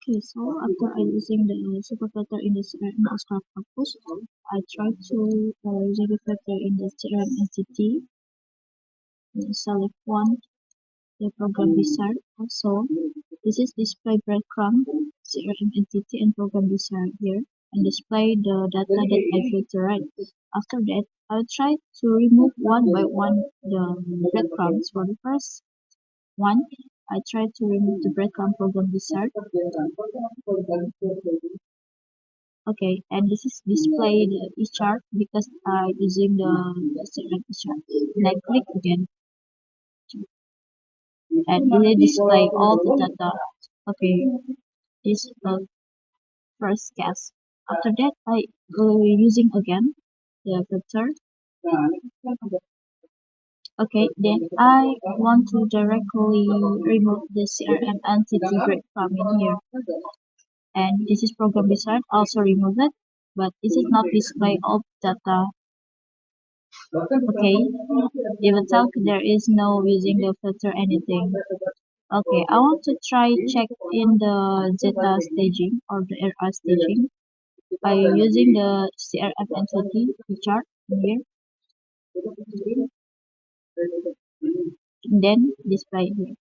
Okay, so after I using the super filter in the CRM Oscar Campus, I try to using the filter in the CRM entity, select one, the program wizard. Also, this is display breadcrumb, CRM entity and program wizard here, and display the data that I filter right. After that, I'll try to remove one by one the breadcrumbs. For the first one, I try to remove the breadcrumb program wizard. Okay, and this is displayed chart because using the select chart. And I click again, and it will display all the data. Okay, this first case. After that, I using again the filter. Okay, then I want to directly remove the CRM entity breadcrumb in here. And this is program wizard also remove it, but it is not display all data. Okay, even though there is no using the filter anything. Okay, I want to try check in the Zeta staging or the RR staging by using the CRF entity chart here, and then display here.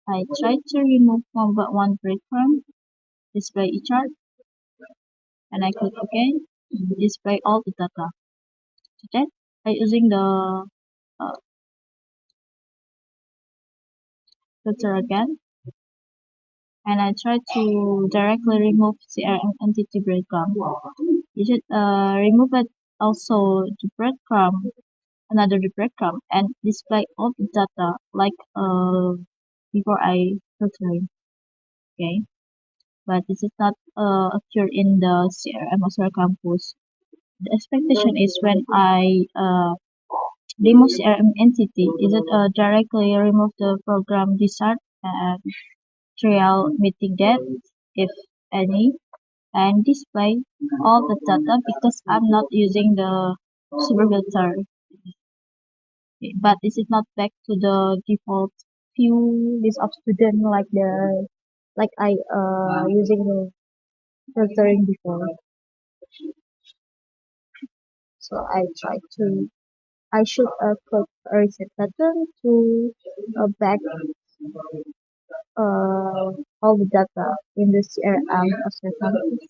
I try to remove one but one breadcrumb, display chart, and I click OK, display all the data. So that by using the filter again, and I try to directly remove CRM entity breadcrumb. You should remove it also the breadcrumb, another the breadcrumb, and display all the data like before I filtering. Okay, but this is not occur in the CRM Oscar Campus. The expectation is when I remove CRM entity, is it directly remove the program wizard and trial meeting date, if any, and display all the data because I'm not using the super filter. But this is not back to the default view list of student like I using the filtering before. So I should click a reset button to back all the data in the CRM of the company.